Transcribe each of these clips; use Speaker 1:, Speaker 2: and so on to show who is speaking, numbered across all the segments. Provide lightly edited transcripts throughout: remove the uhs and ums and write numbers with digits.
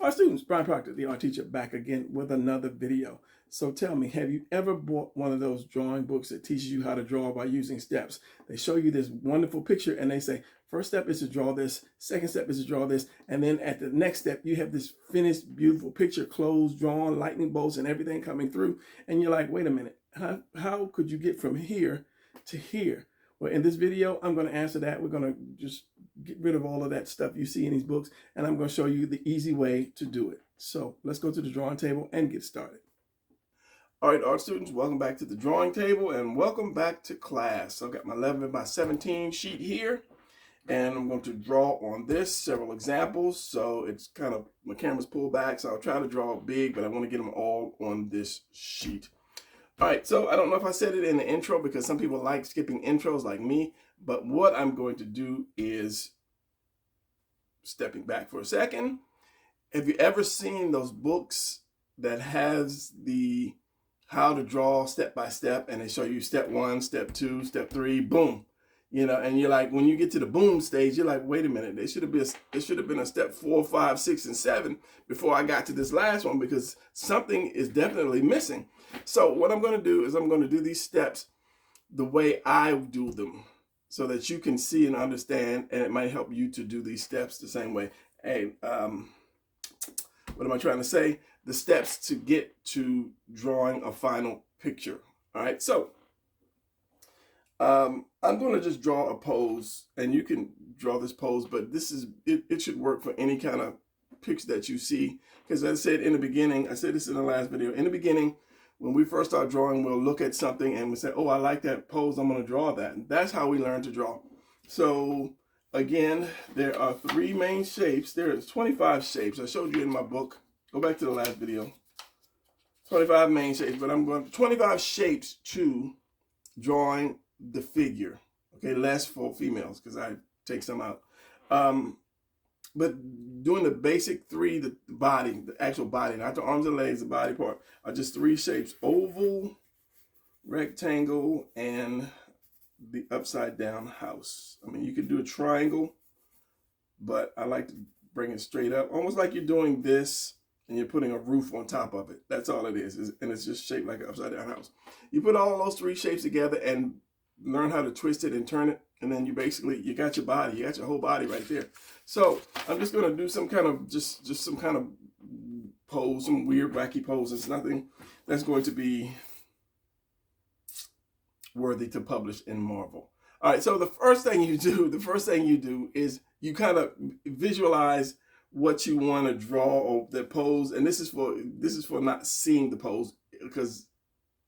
Speaker 1: Our students, Brian Proctor, the art teacher, back again with another video. So tell me, have you ever bought one of those drawing books that teaches you how to draw by using steps? They show you this wonderful picture and they say, first step is to draw this, second step is to draw this, and then at the next step, you have this finished, beautiful picture, clothes drawn, lightning bolts and everything coming through. And you're like, wait a minute, how could you get from here to here? Well, in this video, I'm going to answer that. We're going to just get rid of all of that stuff you see in these books, and I'm going to show you the easy way to do it. So let's go to the drawing table and get started. All right, art students, welcome back to the drawing table and welcome back to class. So I've got my 11 by 17 sheet here, and I'm going to draw on this several examples. So it's kind of, my camera's pulled back, so I'll try to draw big, but I want to get them all on this sheet. All right, so I don't know if I said it in the intro because some people like skipping intros like me, but what I'm going to do is, stepping back for a second, have you ever seen those books that has the how to draw step by step, and they show you step 1, step 2, step 3, boom, you know, and you're like, when you get to the boom stage, you're like, wait a minute, there should have been a step 4, 5, 6, and 7 before I got to this last one, because something is definitely missing. So what I'm going to do is I'm going to do these steps the way I do them so that you can see and understand, and it might help you to do these steps the same way. Hey, what am I trying to say? The steps to get to drawing a final picture. All right, so I'm going to just draw a pose, and you can draw this pose, but this is it should work for any kind of picture that you see, because as I said in the beginning, I said this in the last video, in the beginning, when we first start drawing, we'll look at something and we say, oh, I like that pose, I'm going to draw that. And that's how we learn to draw. So again, there are 3 main shapes. There's 25 shapes. I showed you in my book. Go back to the last video. 25 main shapes, but I'm going 25 shapes to drawing the figure. Okay, less for females because I take some out. But doing the basic 3, the body, the actual body, not the arms and legs, the body part, are just 3 shapes: oval, rectangle, and the upside down house. I mean, you could do a triangle, but I like to bring it straight up, almost like you're doing this and you're putting a roof on top of it. That's all it is, and it's just shaped like an upside down house. You put all those 3 shapes together and learn how to twist it and turn it, and then you got your body, you got your whole body right there. So I'm just going to do some kind of just some kind of pose, some weird wacky poses, nothing that's going to be worthy to publish in Marvel. All right, so the first thing you do is you kind of visualize what you want to draw or the pose, and this is for not seeing the pose, because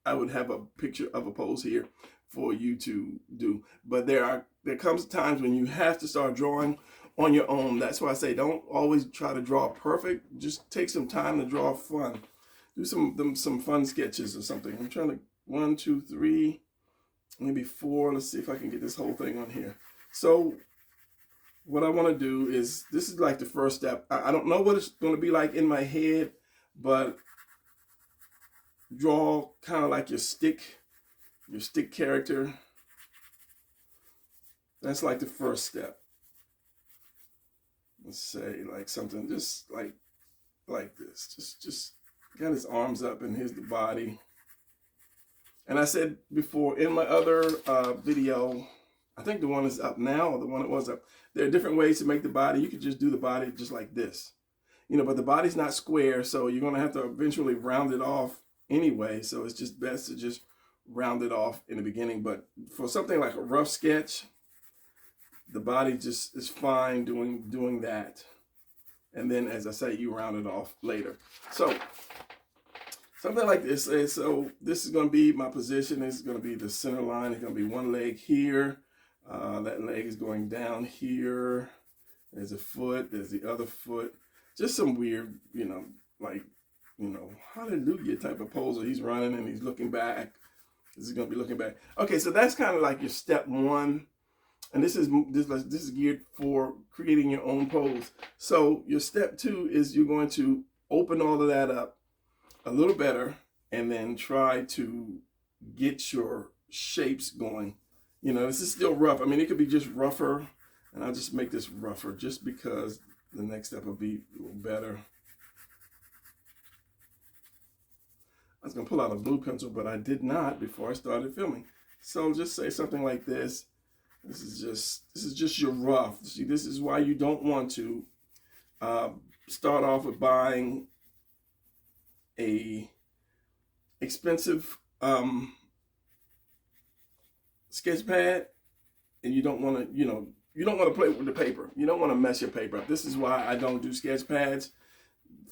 Speaker 1: I would have a picture of a pose here for you to do. But there comes times when you have to start drawing on your own. That's why I say don't always try to draw perfect. Just take some time to draw fun. Do some fun sketches or something. I'm trying to 1, 2, 3, maybe 4. Let's see if I can get this whole thing on here. So what I want to do is, this is like the first step. I don't know what it's going to be like in my head, but draw kind of like your stick character. That's like the first step. Let's say like something just like this. Just got his arms up, and here's the body. And I said before in my other video, I think the one is up now or the one that was up, there are different ways to make the body. You could just do the body just like this, you know, but the body's not square, so you're going to have to eventually round it off anyway. So it's just best to just round it off in the beginning. But for something like a rough sketch, the body just is fine doing that. And then, as I say, you round it off later. So something like this. So this is going to be my position. This is going to be the center line. It's going to be one leg here. That leg is going down here. There's a foot. There's the other foot. Just some weird, hallelujah type of pose where he's running and he's looking back. This is going to be looking back. Okay, so that's kind of like your step 1. And this is geared for creating your own pose. So your step 2 is you're going to open all of that up a little better and then try to get your shapes going. You know, this is still rough. I mean, it could be just rougher, and I'll just make this rougher just because the next step will be a little better. I was going to pull out a blue pencil, but I did not before I started filming. So just say something like this. This is just your rough. See, this is why you don't want to start off with buying a expensive sketch pad, and you don't want to, you don't want to play with the paper. You don't want to mess your paper up. This is why I don't do sketch pads.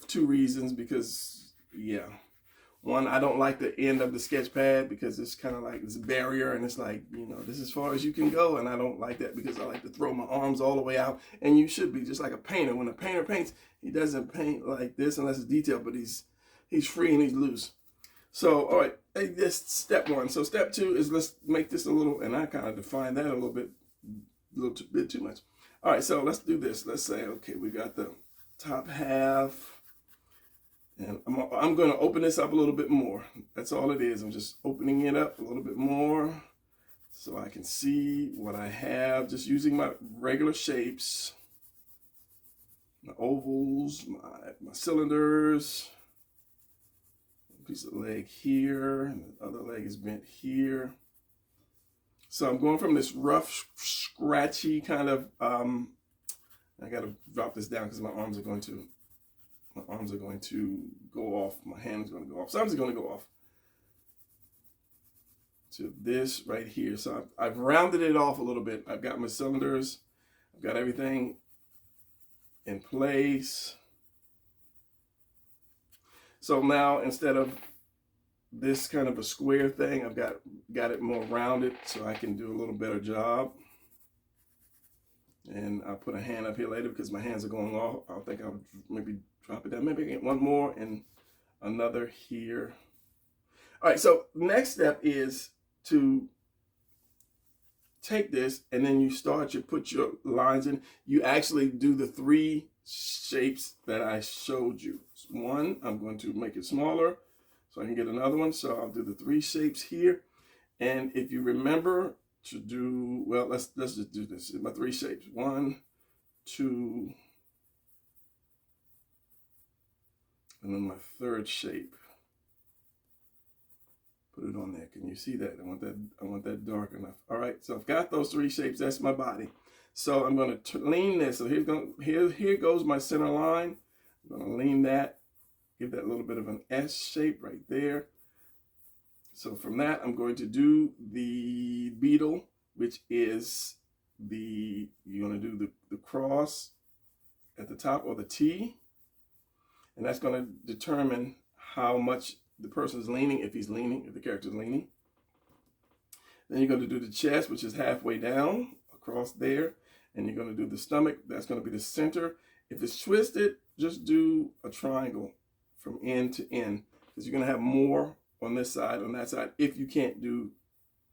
Speaker 1: 2 reasons, because yeah. One, I don't like the end of the sketch pad because it's kind of like this barrier, and it's like, this is as far as you can go, and I don't like that because I like to throw my arms all the way out, and you should be just like a painter. When a painter paints, he doesn't paint like this unless it's detailed, but he's free and he's loose. So, all right, that's step 1. So step 2 is let's make this a little, and I kind of define that a little bit too much. All right, so let's do this. Let's say, okay, we got the top half. And I'm going to open this up a little bit more. That's all it is. I'm just opening it up a little bit more so I can see what I have. Just using my regular shapes, my ovals, my cylinders. A piece of leg here, and the other leg is bent here. So I'm going from this rough, scratchy kind of, I got to drop this down because my arms are going to go off. My hand is going to go off. Something's going to go off. To this right here. So I've rounded it off a little bit. I've got my cylinders. I've got everything in place. So now instead of this kind of a square thing, I've got it more rounded so I can do a little better job. And I'll put a hand up here later because my hands are going off. I think I'll maybe drop it down. Maybe get one more and another here. All right, so next step is to take this, and then you put your lines in. You actually do the 3 shapes that I showed you. One, I'm going to make it smaller so I can get another one. So I'll do the 3 shapes here. And if you remember to do, well, let's just do this. My 3 shapes. 1, 2, and then my 3rd shape. Put it on there. Can you see that? I want that dark enough. All right. So I've got those 3 shapes. That's my body. So I'm going to lean this. So here goes my center line. I'm going to lean that. Give that a little bit of an S shape right there. So from that, I'm going to do the beetle, which is you're going to do the cross at the top, or the T. And that's going to determine how much the person's leaning, if the character's leaning. Then you're going to do the chest, which is halfway down across there. And you're going to do the stomach. That's going to be the center. If it's twisted, just do a triangle from end to end, because you're going to have more on this side, on that side, if you can't do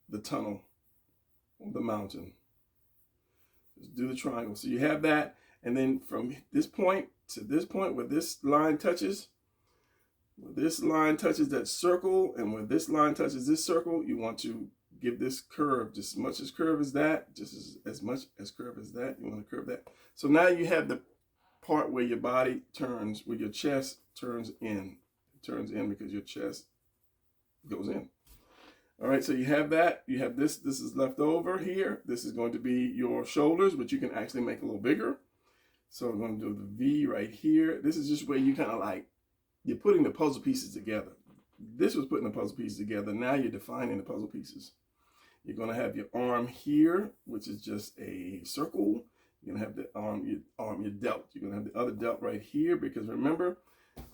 Speaker 1: the tunnel or the mountain. Just do the triangle. So you have that, and then from this point to this point where this line touches, that circle, and where this line touches this circle, you want to give this curve just as much as curve as that, just as much as curve as that. You want to curve that. So now you have the part where your body turns, where your chest turns in. It turns in because your chest goes in. All right, so you have that. You have this. This is left over here. This is going to be your shoulders, which you can actually make a little bigger. So I'm going to do the V right here. This is just where you kind of like, you're putting the puzzle pieces together. This was putting the puzzle pieces together. Now you're defining the puzzle pieces. You're going to have your arm here, which is just a circle. You're going to have the your delt. You're going to have the other delt right here, because remember,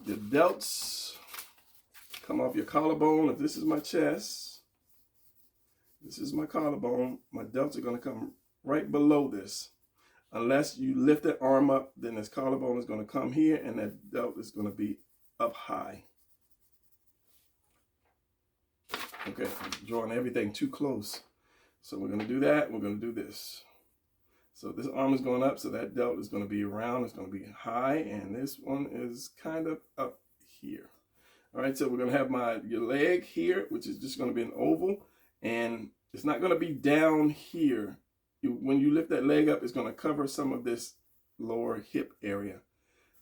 Speaker 1: the delts come off your collarbone. If this is my chest, this is my collarbone, my delts are going to come right below this. Unless you lift that arm up, then this collarbone is going to come here, and that delt is going to be up high. Okay, I'm drawing everything too close. So we're going to do that. We're going to do this. So this arm is going up, so that delt is going to be around. It's going to be high, and this one is kind of up here. All right, so we're going to have your leg here, which is just going to be an oval, and it's not going to be down here. When you lift that leg up, it's going to cover some of this lower hip area.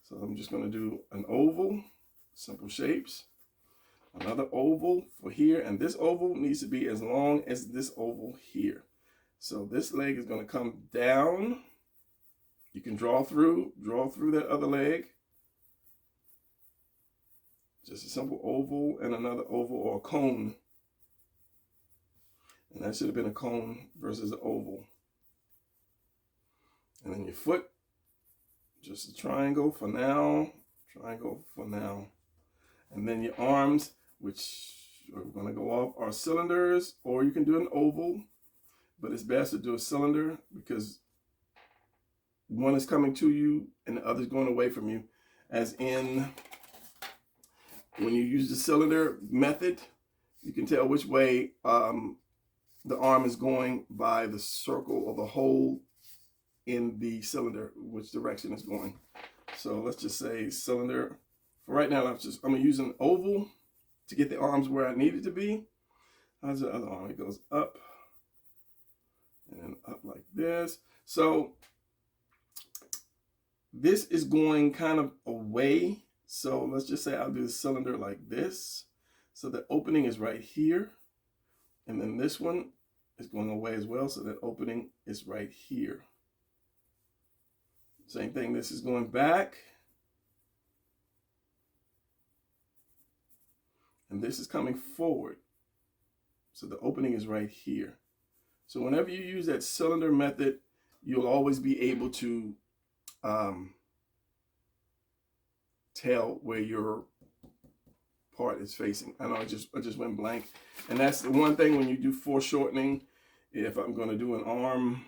Speaker 1: So I'm just going to do an oval, simple shapes. another oval for here, and this oval needs to be as long as this oval here. So this leg is going to come down. You can draw through that other leg. Just a simple oval and another oval, or a cone. And that should have been a cone versus an oval. And then your foot, just a triangle for now. Triangle for now. And then your arms, which are going to go off, are cylinders, or you can do an oval. But it's best to do a cylinder because one is coming to you and the other is going away from you. As in, when you use the cylinder method, you can tell which way the arm is going by the circle or the hole in the cylinder, which direction it's going. So let's just say cylinder. For right now, I'm going to use an oval to get the arms where I need it to be. How's the other arm? It goes up and then up like this. So this is going kind of away. So let's just say I'll do the cylinder like this. So the opening is right here. And then this one is going away as well. So that opening is right here. Same thing, this is going back. And this is coming forward. So the opening is right here. So whenever you use that cylinder method, you'll always be able to tell where your part is facing. I know I just went blank. And that's the one thing when you do foreshortening. If I'm going to do an arm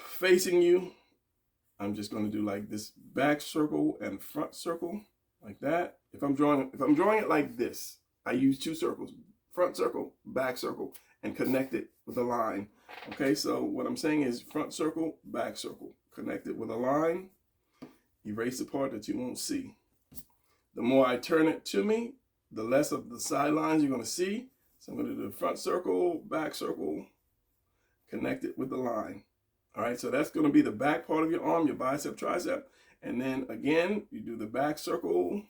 Speaker 1: facing you, I'm just going to do like this back circle and front circle like that. If I'm drawing it like this, I use two circles, front circle, back circle, and connect it with a line. Okay, so what I'm saying is front circle, back circle, connect it with a line, erase the part that you won't see. The more I turn it to me, the less of the side lines you're going to see. So I'm going to do the front circle, back circle, connect it with the line. All right, so that's going to be the back part of your arm, your bicep, tricep. And then again, you do the back circle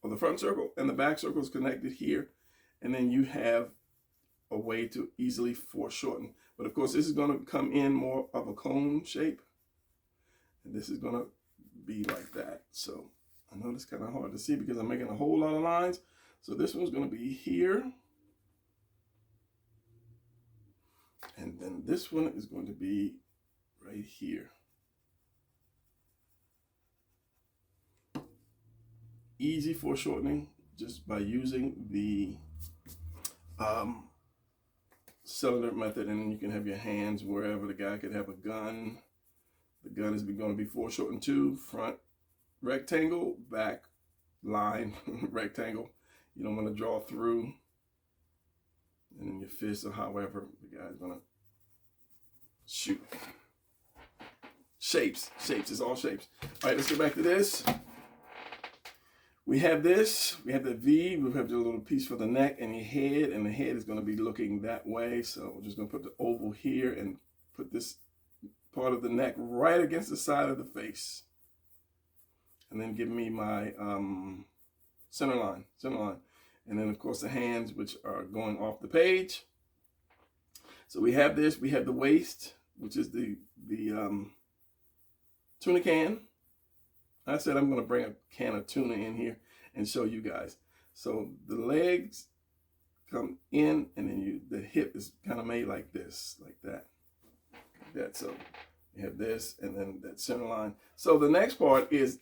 Speaker 1: or the front circle, and the back circle is connected here. And then you have a way to easily foreshorten. But of course, this is going to come in more of a cone shape. And this is going to be like that. So I know it's kind of hard to see because I'm making a whole lot of lines. So this one's going to be here. And then this one is going to be right here. Easy foreshortening just by using the cylinder method, and then you can have your hands wherever. The guy could have a gun. The gun is going to be foreshortened too. Front rectangle, back line rectangle. You don't want to draw through. And then your fist, or however the guy's going to shoot. Shapes, it's all shapes. All right, let's go back to this. We have this, we have the V, we have the little piece for the neck and your head, and the head is going to be looking that way. So we're just going to put the oval here and put this part of the neck right against the side of the face. And then give me my center line. And then of course the hands, which are going off the page. So we have this, we have the waist, which is the tuna can. I said I'm going to bring a can of tuna in here and show you guys. So the legs come in, and then the hip is kind of made like this, like that. So you have this, and then that center line. So the next part is,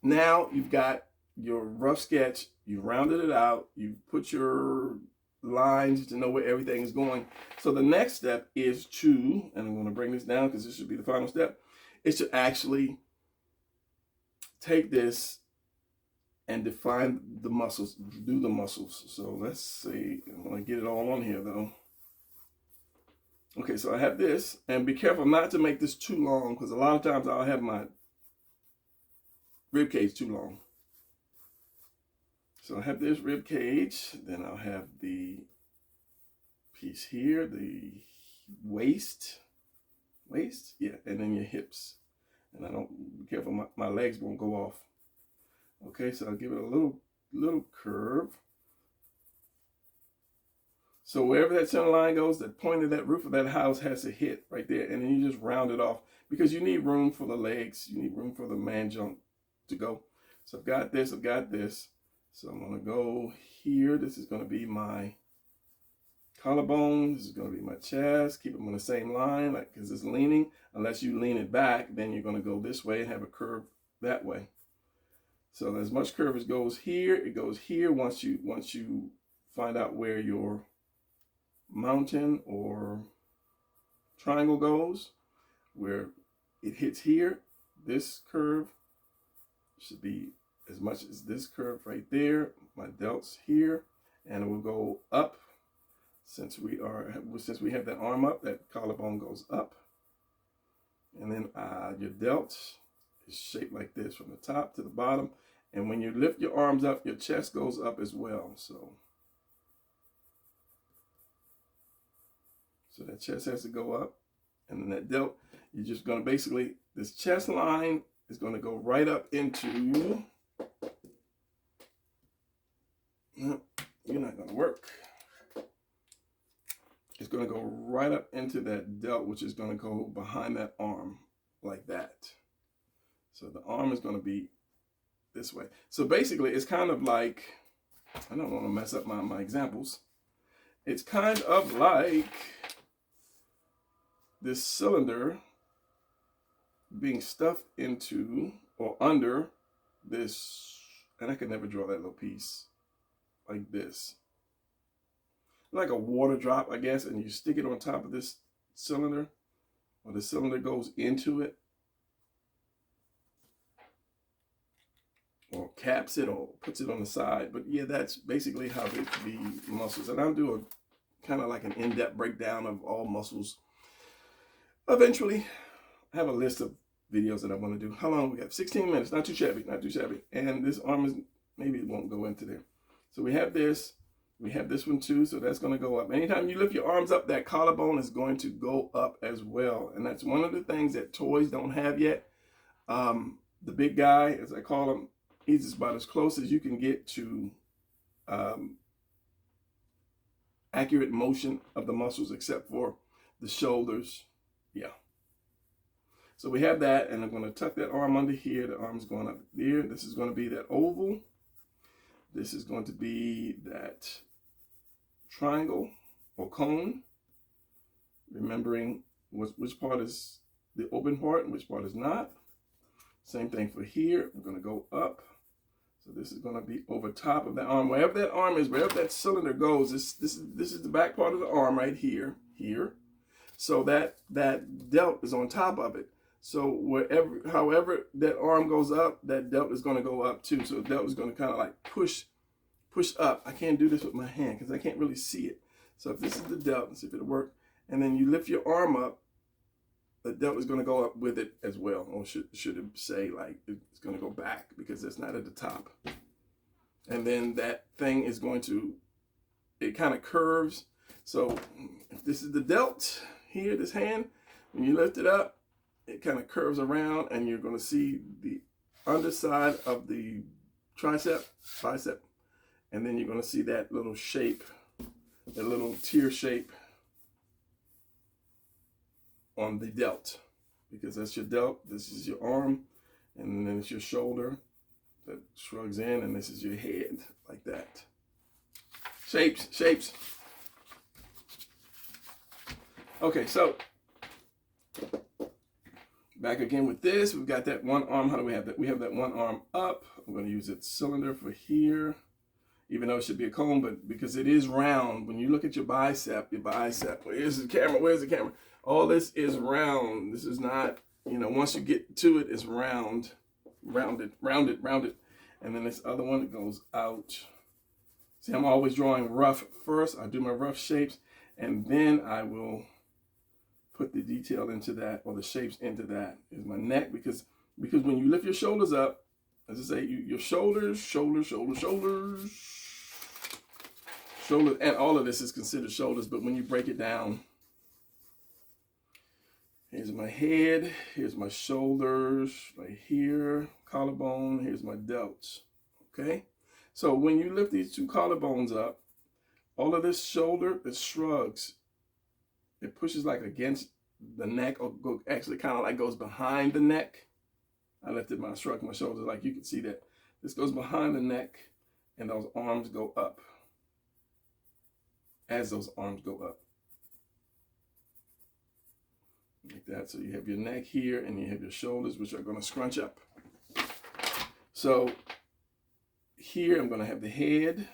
Speaker 1: now you've got your rough sketch, you rounded it out, you put your lines to know where everything is going. So the next step is to, and I'm going to bring this down because this should be the final step, is to actually take this and define the muscles, do the muscles. So let's see, I'm going to get it all on here though. Okay, so I have this, and be careful not to make this too long, because a lot of times I'll have my rib cage too long. So I have this rib cage, then I'll have the piece here, the waist, yeah, and then your hips. And I don't, be careful, my legs won't go off. Okay, so I'll give it a little curve. So wherever that center line goes, the point of that roof of that house has to hit right there. And then you just round it off because you need room for the legs. You need room for the man junk to go. So I've got this, I've got this. So I'm gonna go here. This is gonna be my collarbone. This is gonna be my chest. Keep them on the same line, like, because it's leaning. Unless you lean it back, then you're gonna go this way and have a curve that way. So as much curve as goes here, it goes here once you find out where your mountain or triangle goes, where it hits here. This curve should be as much as this curve right there. My delts here, and it will go up. Since we have that arm up, that collarbone goes up, and then your delt is shaped like this from the top to the bottom. And when you lift your arms up, your chest goes up as well. So that chest has to go up, and then that delt, you're just going to basically, this chest line is going to go right up into, you're not going to work. It's going to go right up into that delt, which is going to go behind that arm like that. So the arm is going to be this way. So basically, it's kind of like, I don't want to mess up my examples. It's kind of like this cylinder being stuffed into or under this, and I could never draw that little piece like this. Like a water drop, I guess, and you stick it on top of this cylinder, or the cylinder goes into it, or caps it, or puts it on the side. But yeah, that's basically how the muscles, and I'll do a kind of like an in-depth breakdown of all muscles eventually. I have a list of videos that I want to do. How long we got? 16 minutes, not too shabby, not too shabby. And this arm is, maybe it won't go into there. So we have this one too, so that's going to go up. Anytime you lift your arms up, that collarbone is going to go up as well. And that's one of the things that toys don't have yet. The big guy, as I call him, he's just about as close as you can get to accurate motion of the muscles, except for the shoulders. Yeah. So we have that, and I'm going to tuck that arm under here. The arm's going up there. This is going to be that oval. This is going to be that triangle or cone. Remembering which part is the open part and which part is not. Same thing for here. We're going to go up. So this is going to be over top of that arm. Wherever that arm is, wherever that cylinder goes, this is the back part of the arm right here. So that delt is on top of it. So however that arm goes up, that delt is going to go up too. So the delt is going to kind of like push up. I can't do this with my hand because I can't really see it. So if this is the delt, let's see if it'll work. And then you lift your arm up, the delt is going to go up with it as well. Or should it say like it's going to go back because it's not at the top. And then that thing is going to, it kind of curves. So if this is the delt here, this hand, when you lift it up, it kind of curves around, and you're going to see the underside of the bicep, and then you're going to see that little shape, that little tear shape on the delt, because that's your delt, this is your arm, and then it's your shoulder that shrugs in, and this is your head, like that. Shapes. Okay, so back again with this. We've got that one arm. How do we have that? We have that one arm up. I'm going to use its cylinder for here, even though it should be a cone, but because it is round, when you look at your bicep, where's the camera? All this is round. This is not, once you get to it, it's rounded. And then this other one that goes out. See, I'm always drawing rough first. I do my rough shapes, and then I will put the detail into that, or the shapes into that. Is my neck, because when you lift your shoulders up, as I say, your shoulders, and all of this is considered shoulders, but when you break it down, here's my head, here's my shoulders, right here, collarbone, here's my delts, okay? So when you lift these two collarbones up, all of this shoulder, it shrugs. It pushes like against the neck, or actually kind of like goes behind the neck. I lifted my shrug my shoulders, like you can see that. This goes behind the neck, and those arms go up as those arms go up. Like that. So you have your neck here, and you have your shoulders, which are going to scrunch up. So here I'm going to have the head,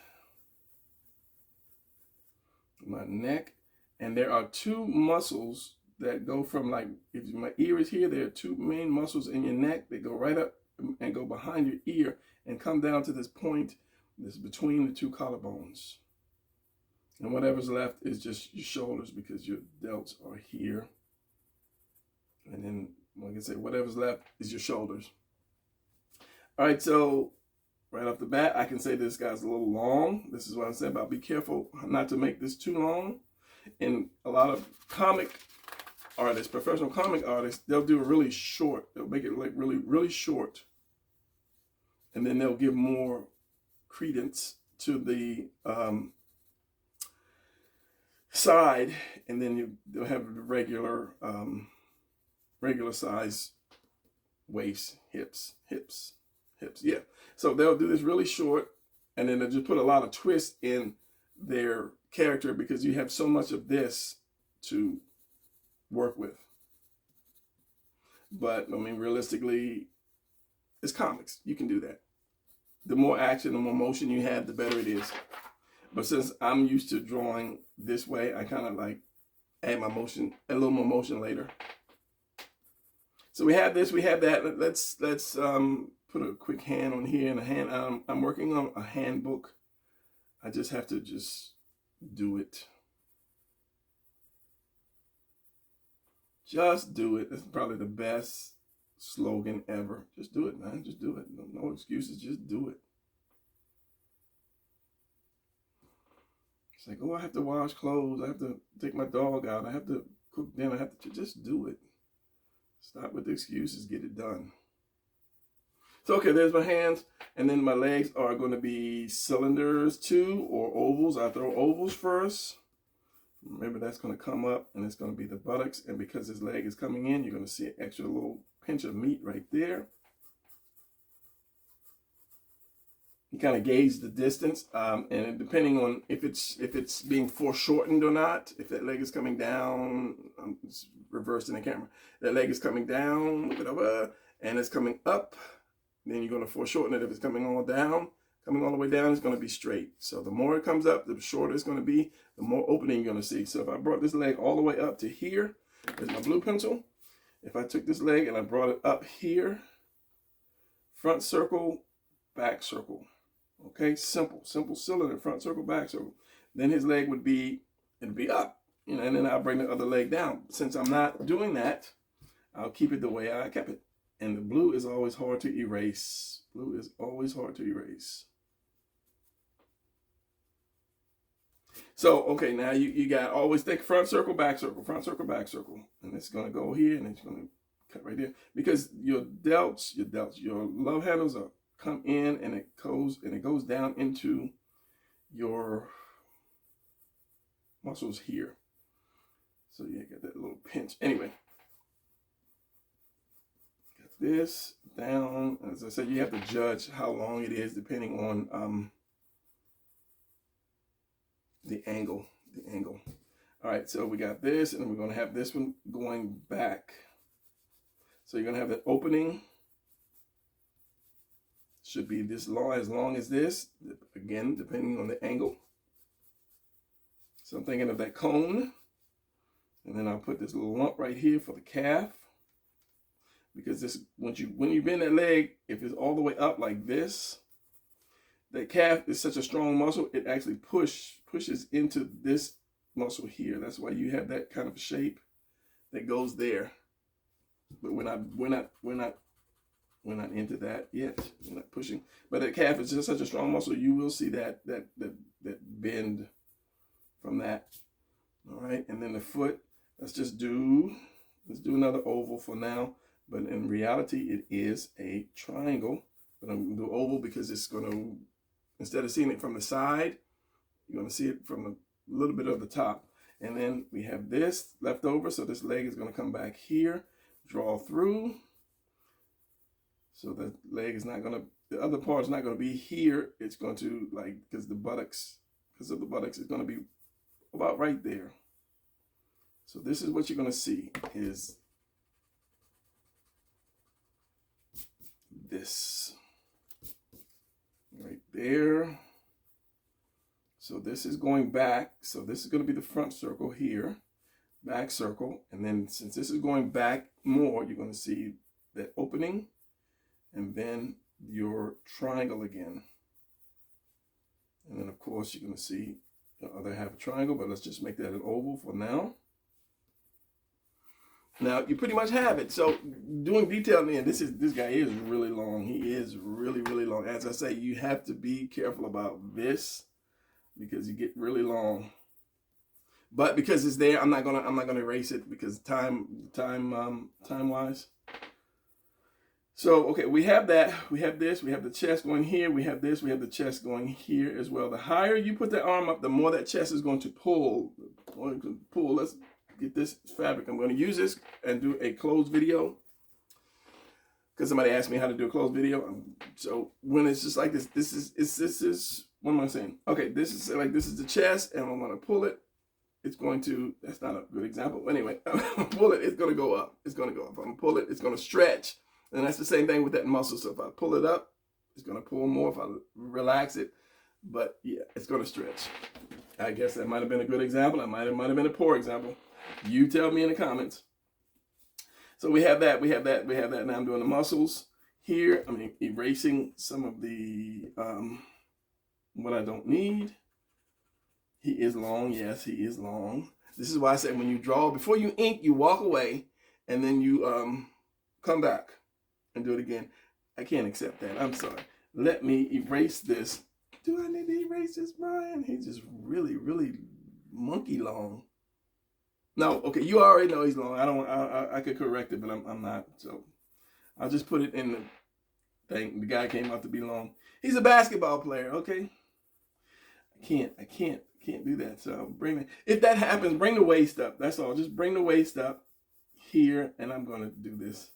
Speaker 1: my neck, and there are two muscles that go from, like, if my ear is here, there are two main muscles in your neck that go right up and go behind your ear and come down to this point that's between the two collarbones. And whatever's left is just your shoulders, because your delts are here. And then, like I said, whatever's left is your shoulders. All right, so right off the bat, I can say this guy's a little long. This is what I'm saying about be careful not to make this too long. And a lot of comic artists, professional comic artists, they'll do it really short. They'll make it like really, really short. And then they'll give more credence to the side. And then they'll have the regular size waist, hips. Yeah. So they'll do this really short, and then they'll just put a lot of twist in their character, because you have so much of this to work with. But I mean, realistically, it's comics. You can do that. The more action, the more motion you have, the better it is. But since I'm used to drawing this way, I kind of like add my motion, a little more motion later. So we have this, we have that. Let's put a quick hand on here, and a hand. I'm working on a handbook. I just have to do it. Just do it. That's probably the best slogan ever. Just do it, man. Just do it. No excuses. Just do it. It's like, oh, I have to wash clothes. I have to take my dog out. I have to cook dinner. I have to just do it. Stop with the excuses. Get it done. So, okay, there's my hands. And then my legs are going to be cylinders too, or ovals. I throw ovals first. Remember, that's going to come up, and it's going to be the buttocks. And because his leg is coming in, you're going to see an extra little pinch of meat right there. You kind of gauge the distance, and depending on if it's being foreshortened or not, if that leg is coming down, I'm just reversing the camera. That leg is coming down, look it over, and it's coming up. Then you're going to foreshorten it. If it's coming all down, coming all the way down, it's going to be straight. So the more it comes up, the shorter it's going to be, the more opening you're going to see. So if I brought this leg all the way up to here, there's my blue pencil. If I took this leg and I brought it up here, front circle, back circle. Okay, simple cylinder, front circle, back circle. Then his leg would be, it'd be up, you know, and then I'll bring the other leg down. Since I'm not doing that, I'll keep it the way I kept it. And the blue is always hard to erase. Blue is always hard to erase. So, okay, now you got always think front circle, back circle, front circle, back circle. And it's going to go here, and it's going to cut right there. Because your delts, your love handles are come in, and it goes down into your muscles here. So you get that little pinch. Anyway, got this down. As I said, you have to judge how long it is depending on the angle. All right, so we got this, and we're going to have this one going back. So you're going to have the opening. Should be this long, as long as this, again, depending on the angle. So I'm thinking of that cone. And then I'll put this little lump right here for the calf. Because this, when you bend that leg, if it's all the way up like this, that calf is such a strong muscle, it actually pushes into this muscle here. That's why you have that kind of shape that goes there. But we're not into that yet. We're not pushing. But the calf is just such a strong muscle. You will see that bend from that. All right, and then the foot. Let's do another oval for now. But in reality, it is a triangle. But I'm gonna do oval because it's gonna Instead of seeing it from the side, you're going to see it from a little bit of the top. And then we have this left over, so this leg is going to come back here, draw through. So the leg is not going to, the other part is not going to be here. It's going to, like, because of the buttocks, it's going to be about right there. So this is what you're going to see is this right there. So this is going back. So this is going to be the front circle here, back circle. And then since this is going back more, you're going to see that opening and then your triangle again. And then of course you're going to see the other half a triangle, but let's just make that an oval for now. Now you pretty much have it. So doing detailing in, this guy is really long. He is really, really long. As I say, you have to be careful about this because you get really long. But because it's there, I'm not gonna erase it because time wise. So okay, we have that. We have this. We have the chest going here. We have this. We have the chest going here as well. The higher you put the arm up, the more that chest is going to pull. Let's get this fabric. I'm going to use this and do a closed video because somebody asked me how to do a closed video. So when it's just like this, this is what am I saying? Okay, this is the chest, and I'm going to pull it. It's going to, that's not a good example. Anyway, I'm going to pull it. It's going to go up. It's going to go up. I'm going to pull it. It's going to stretch. And that's the same thing with that muscle. So if I pull it up, it's going to pull more. If I relax it, but yeah, it's going to stretch. I guess that might have been a good example. That might have been a poor example. You tell me in the comments. So we have that. We have that. Now I'm doing the muscles here. I'm erasing some of the what I don't need. He is long. Yes, he is long. This is why I say when you draw, before you ink, you walk away and then you come back and do it again. I can't accept that. I'm sorry. Let me erase this. Do I need to erase this, Brian? He's just really, really monkey long. No, okay, you already know he's long. I could correct it, but I'm not. So I'll just put it in the thing. The guy came out to be long. He's a basketball player, okay? I can't do that. So if that happens, bring the waist up. That's all. Just bring the waist up here, and I'm gonna do this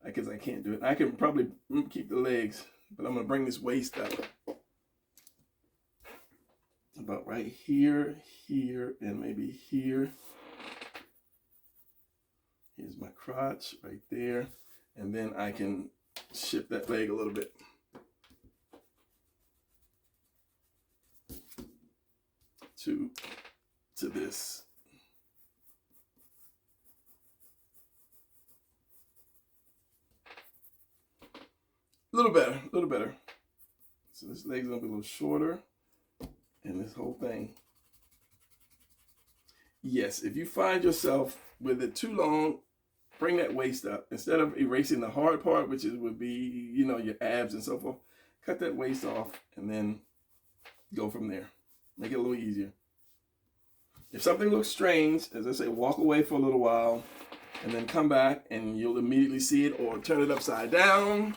Speaker 1: because I can't do it. I can probably keep the legs, but I'm gonna bring this waist up about right here, and maybe here. Here's my crotch right there, and then I can shift that leg a little bit. To this. A little better. So this leg's gonna be a little shorter, and this whole thing. Yes, if you find yourself with it too long, bring that waist up. Instead of erasing the hard part, which would be, your abs and so forth, cut that waist off and then go from there. Make it a little easier. If something looks strange, as I say, walk away for a little while and then come back and you'll immediately see it, or turn it upside down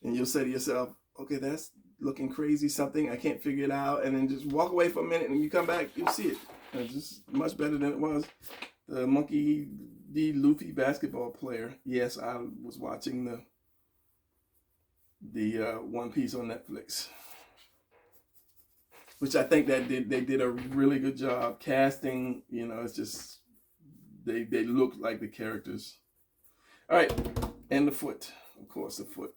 Speaker 1: and you'll say to yourself, okay, that's looking crazy, something, I can't figure it out. And then just walk away for a minute and you come back, you'll see it. It's just much better than it was. The Monkey D. Luffy basketball player. Yes, I was watching the One Piece on Netflix, which I think that they did a really good job casting. It's just they look like the characters. All right, and the foot, of course, the foot.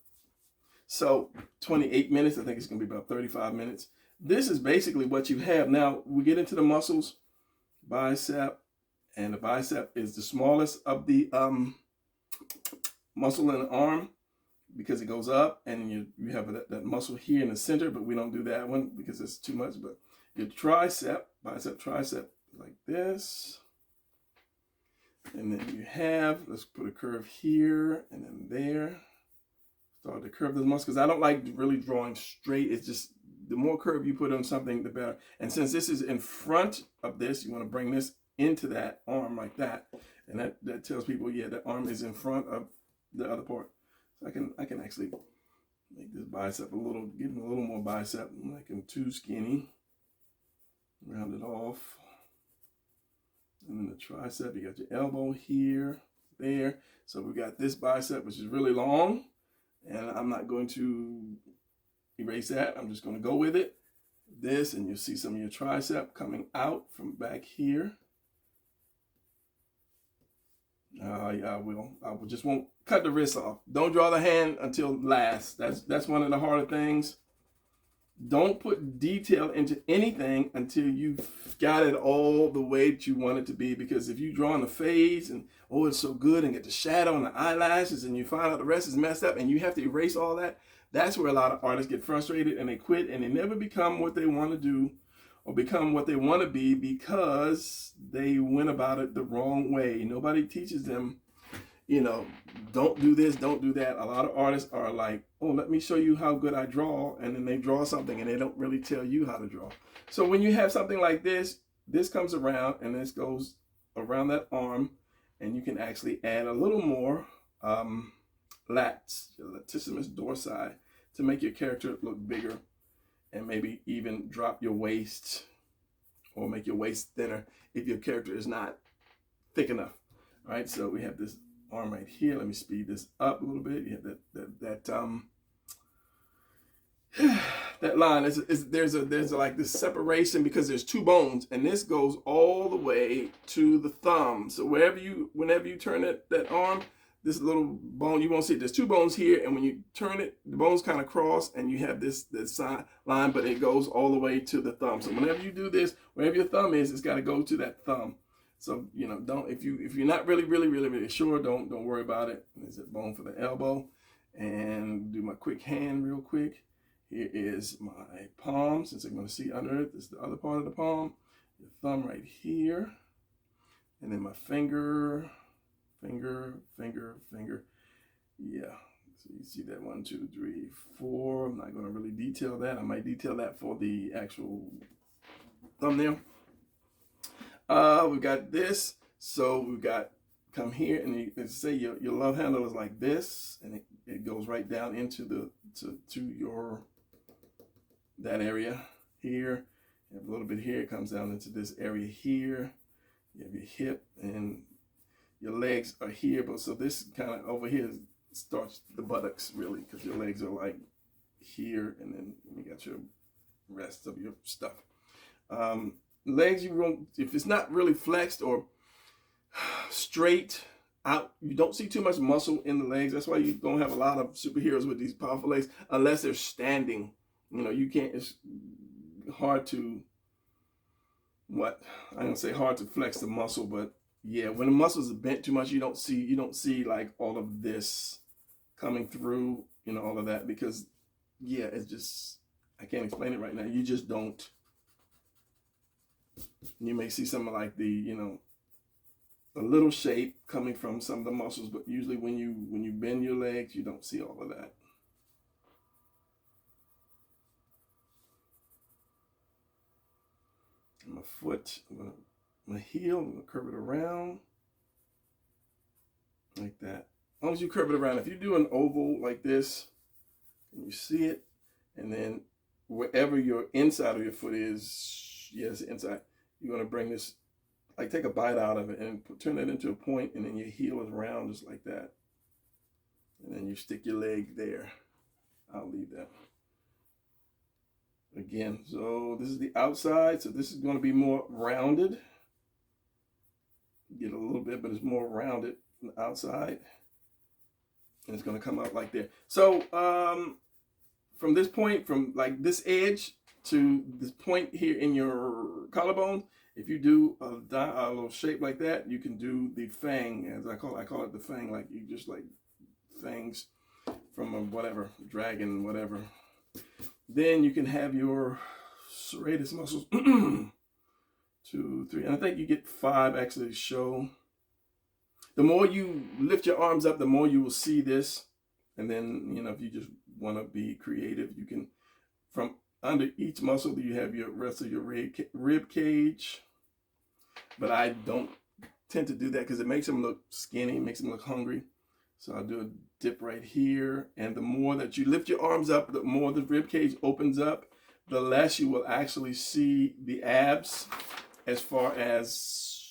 Speaker 1: So 28 minutes. I think it's going to be about 35 minutes. This is basically what you have. Now we get into the muscles, bicep, and the bicep is the smallest of the muscle in the arm because it goes up, and you have that muscle here in the center, but we don't do that one because it's too much. But your tricep, bicep, tricep, like this. And then you have, let's put a curve here and then there. Start to curve those muscles because I don't like really drawing straight. It's just the more curve you put on something, the better. And since this is in front of this, you want to bring this into that arm like that. And that tells people, yeah, that arm is in front of the other part. So I can actually Make this bicep give him a little more bicep, make him too skinny. Round it off. And then the tricep, you got your elbow here, there. So we got this bicep, which is really long. And I'm not going to erase that. I'm just going to go with it. This, and you'll see some of your tricep coming out from back here. I just won't cut the wrist off. Don't draw the hand until last. That's one of the harder things. Don't put detail into anything until you've got it all the way that you want it to be. Because if you draw in the fades and, oh, it's so good, and get the shadow and the eyelashes, and you find out the rest is messed up and you have to erase all that, that's where a lot of artists get frustrated and they quit and they never become what they want to do or become what they want to be because they went about it the wrong way. Nobody teaches them, don't do this, don't do that. A lot of artists are like, oh, let me show you how good I draw. And then they draw something and they don't really tell you how to draw. So when you have something like this, this comes around and this goes around that arm, and you can actually add a little more lats, latissimus dorsi, to make your character look bigger, and maybe even drop your waist or make your waist thinner if your character is not thick enough. All right, so we have this arm right here. Let me speed this up a little bit. You have that line. There's like this separation because there's two bones, and this goes all the way to the thumb. So whenever you turn that arm, this little bone, you won't see it. There's two bones here, and when you turn it, the bones kind of cross, and you have this side line, but it goes all the way to the thumb. So whenever you do this, wherever your thumb is, it's got to go to that thumb. So don't, if you're not really sure, don't worry about it. There's a bone for the elbow, and do my quick hand real quick. Here is my palm, since I'm going to see under it. This is the other part of the palm. Your thumb right here, and then my finger. Yeah, so you see that 1, 2, 3, 4. I'm not going to really detail that. I might detail that for the actual thumbnail. We've got this. So we've got come here, and you say your love handle is like this, and it goes right down into that area here. You have a little bit here. It comes down into this area here. You have your hip, and your legs are here, but so this kind of over here starts the buttocks really, because your legs are like here, and then you got your rest of your stuff. Legs, you won't, if it's not really flexed or straight out, you don't see too much muscle in the legs. That's why you don't have a lot of superheroes with these powerful legs unless they're standing. You can't. It's hard to I'm gonna say hard to flex the muscle, but yeah, when the muscles are bent too much, you don't see like all of this coming through, all of that, because yeah, it's just, I can't explain it right now. You just don't. You may see some of like the, a little shape coming from some of the muscles, but usually when you bend your legs, you don't see all of that. And my foot, my heel, I'm gonna curve it around like that. As long as you curve it around, if you do an oval like this, and you see it, and then wherever your inside of your foot is, yes, inside, you're gonna bring this, like take a bite out of it and turn it into a point, and then your heel is round just like that. And then you stick your leg there. I'll leave that. Again, so this is the outside, so this is going to be more rounded. Get a little bit, but it's more rounded from the outside. And it's going to come out like that. So from this point, from like this edge to this point here in your collarbone, if you do a little shape like that, you can do the fang, as I call it the fang, like you just like fangs from a whatever, dragon, whatever. Then you can have your serratus muscles, 2, 3, and I think you get 5 actually show. The more you lift your arms up, the more you will see this. And then, if you just want to be creative, you can, from under each muscle, you have your rest of your rib cage. But I don't tend to do that because it makes them look skinny, makes them look hungry. So I'll do a dip right here. And the more that you lift your arms up, the more the rib cage opens up, the less you will actually see the abs as far as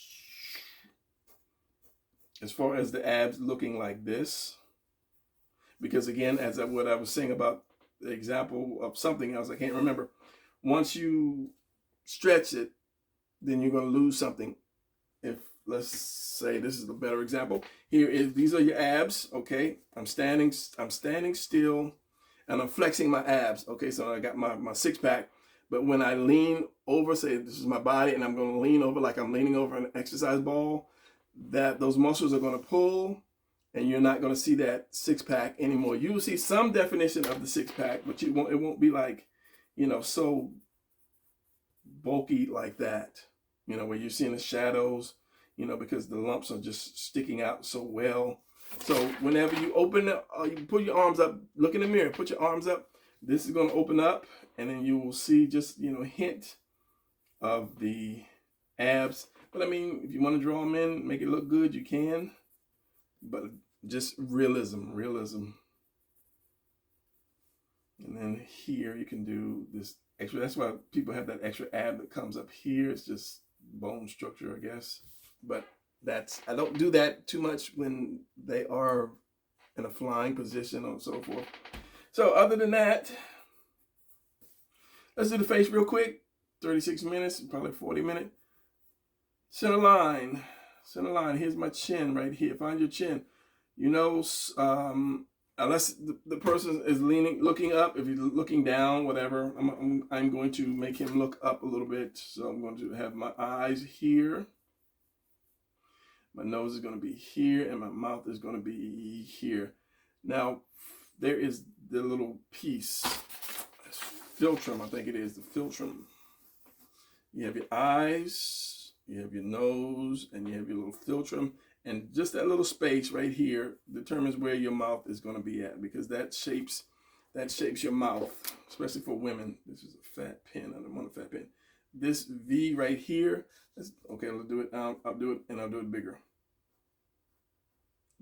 Speaker 1: the abs looking like this. Because again, what I was saying about the example of something else, I can't remember. Once you stretch it, then you're going to lose something. If, let's say, this is a better example. These are your abs, okay? I'm standing still, and I'm flexing my abs, okay? So I got my six pack, but when I lean over, say this is my body, and I'm going to lean over like I'm leaning over an exercise ball, those muscles are going to pull, and you're not going to see that six pack anymore. You will see some definition of the six pack, but it won't be like, so bulky like that, where you're seeing the shadows, because the lumps are just sticking out so well. So whenever you open it, you put your arms up, look in the mirror, put your arms up, this is going to open up, and then you will see just, hint of the abs. But I mean, if you want to draw them in, make it look good, you can, but just realism. And then here you can do this extra. That's why people have that extra ab that comes up here. It's just bone structure, I guess. But I don't do that too much when they are in a flying position or so forth. So other than that, let's do the face real quick. 36 minutes, probably 40 minutes. Center line. Here's my chin right here. Find your chin. Unless the person is looking up, if he's looking down, whatever, I'm going to make him look up a little bit. So I'm going to have my eyes here. My nose is going to be here, and my mouth is going to be here. Now, there is the little piece, philtrum, I think it is, the philtrum. You have your eyes, you have your nose, and you have your little philtrum. And just that little space right here determines where your mouth is going to be at, because that shapes your mouth, especially for women. This is a fat pen. I don't want a fat pen. This V right here, okay, I'll do it. I'll do it bigger.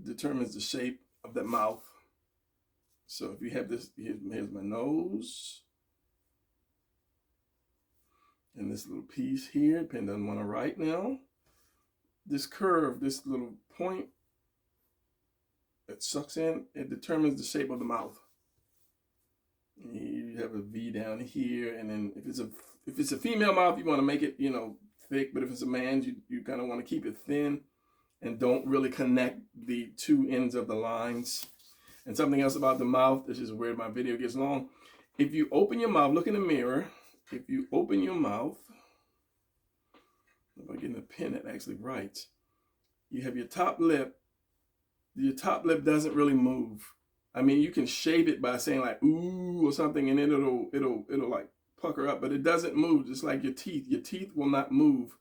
Speaker 1: Determines the shape of that mouth. So if you have this, here's my nose. And this little piece here, pen doesn't want to write now. This curve, this little point that sucks in, it determines the shape of the mouth. You have a V down here, and then if it's a female mouth, you want to make it, thick. But if it's a man's, you kind of want to keep it thin and don't really connect the two ends of the lines. And something else about the mouth, this is where my video gets long. If you open your mouth, look in the mirror. If you open your mouth, if I get in a pen that actually writes, you have your top lip. Your top lip doesn't really move. I mean, you can shape it by saying like ooh or something, and then it'll like pucker up, but it doesn't move. Just like your teeth. Your teeth will not move.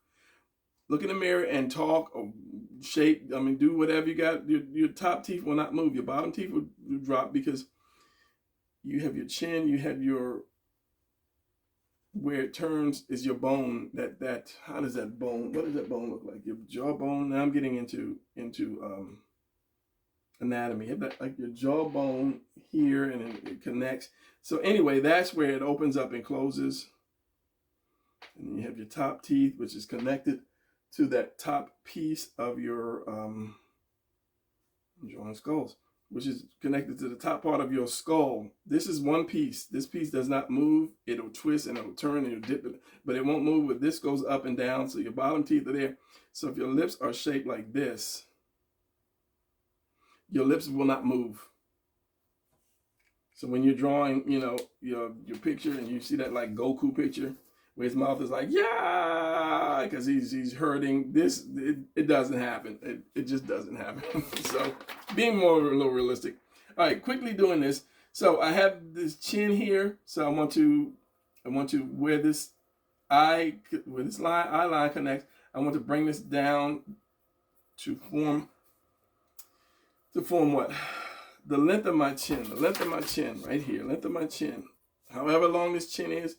Speaker 1: Look in the mirror and talk or shape. I mean, do whatever you got. Your top teeth will not move. Your bottom teeth will drop, because you have your chin. You have your, where it turns is your bone. How does that bone? What does that bone look like? Your jawbone. Now I'm getting into anatomy. You have that, like your jawbone here, and it connects. So anyway, that's where it opens up and closes. And then you have your top teeth, which is connected to that top piece of your I'm drawing skulls, which is connected to the top part of your skull. This is one piece. This piece does not move. It'll twist and it'll turn and it'll dip it, but it won't move. But this goes up and down, so your bottom teeth are there. So if your lips are shaped like this, your lips will not move. So when you're drawing, your picture, and you see that like Goku picture where his mouth is like, yeah, because he's hurting. It doesn't happen. It just doesn't happen. So being a little realistic. All right, quickly doing this. So I have this chin here. So I want to where this eye line connects. I want to bring this down to form what? The length of my chin. The length of my chin right here. Length of my chin. However long this chin is,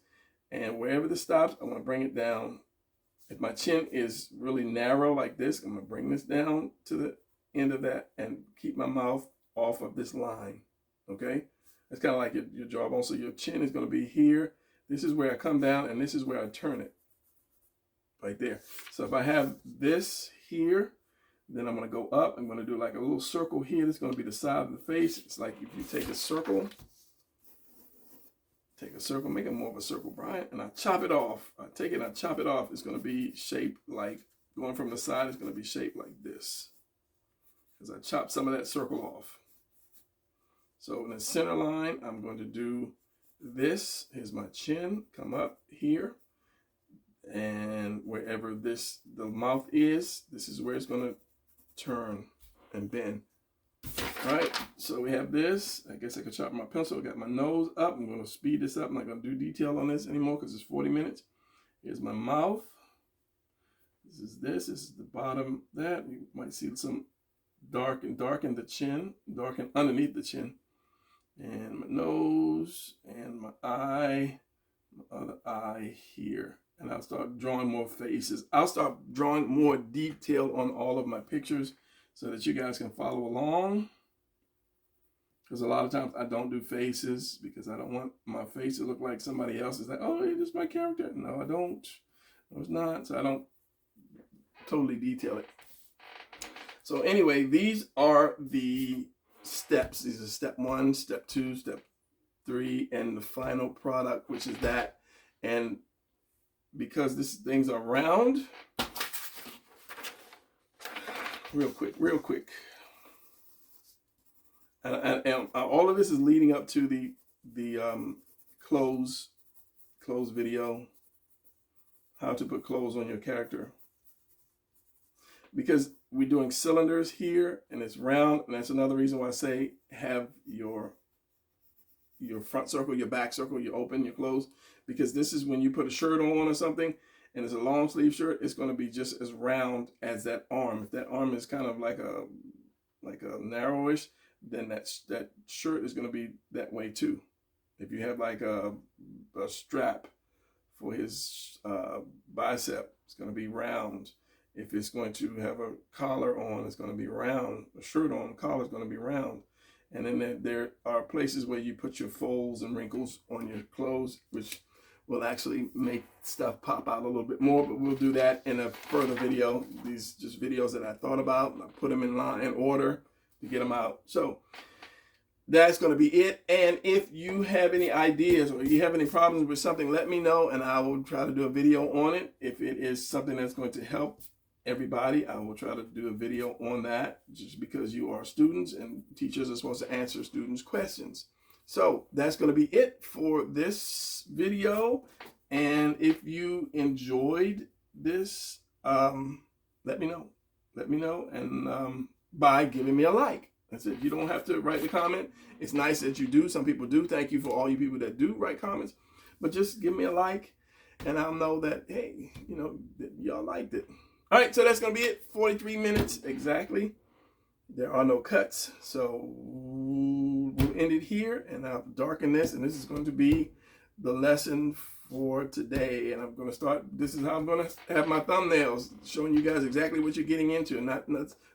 Speaker 1: and wherever this stops, I want to bring it down. If my chin is really narrow like this, I'm going to bring this down to the end of that and keep my mouth off of this line, okay? It's kind of like your jawbone. So your chin is going to be here. This is where I come down, and this is where I turn it, right there. So if I have this here, then I'm going to go up. I'm going to do like a little circle here. This is going to be the side of the face. It's like if you take a circle, make it more of a circle, Brian, and I chop it off. I take it and I chop it off. It's going to be shaped like, going from the side, it's going to be shaped like this, because I chopped some of that circle off. So in the center line, I'm going to do this. Here's my chin, come up here. And wherever the mouth is, this is where it's going to turn and bend. All right, so we have this. I guess I could sharpen my pencil. I got my nose up. I'm going to speed this up. I'm not going to do detail on this anymore because it's 40 minutes. Here's my mouth. This is the bottom. That you might see some darken the chin, darken underneath the chin, and my nose and my eye, my other eye here. And I'll start drawing more faces. I'll start drawing more detail on all of my pictures so that you guys can follow along. Because a lot of times I don't do faces because I don't want my face to look like somebody else. It's like, oh, hey, this is my character. No, I don't. No, it's not. So I don't totally detail it. So anyway, these are the steps. These are step 1, step 2, step 3, and the final product, which is that. And because these things are round, real quick. And all of this is leading up to the clothes video, how to put clothes on your character. Because we're doing cylinders here and it's round, and that's another reason why I say have your front circle, your back circle, you open, your close, because this is when you put a shirt on or something and it's a long sleeve shirt, it's going to be just as round as that arm. If that arm is kind of like a narrowish, then that shirt is going to be that way too. If you have like a strap for his bicep, it's going to be round. If it's going to have a collar on, it's going to be round. A shirt on, collar is going to be round. And then there are places where you put your folds and wrinkles on your clothes, which will actually make stuff pop out a little bit more, but we'll do that in a further video. These just videos that I thought about, and I put them in order to get them out. So that's going to be it. And if you have any ideas or you have any problems with something, let me know and I will try to do a video on it. If it is something that's going to help everybody, I will try to do a video on that, just because you are students and teachers are supposed to answer students' questions. So that's going to be it for this video. And if you enjoyed this, let me know. And by giving me a like. That's it. You don't have to write the comment. It's nice that you do. Some people do. Thank you for all you people that do write comments. But just give me a like and I'll know that, hey, that y'all liked it. All right, so that's going to be it. 43 minutes exactly. There are no cuts. So we'll end it here, and I'll darken this, and this is going to be the lesson for today. And I'm going to start, this is how I'm going to have my thumbnails, showing you guys exactly what you're getting into, and not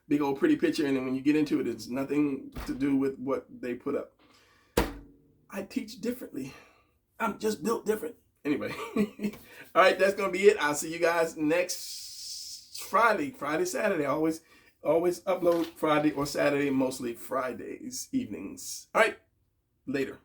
Speaker 1: big old pretty picture, and then when you get into it, it's nothing to do with what they put up. I teach differently. I'm just built different. Anyway, all right, that's going to be it. I'll see you guys next Friday, Saturday. I always upload Friday or Saturday, mostly Fridays evenings. All right, later.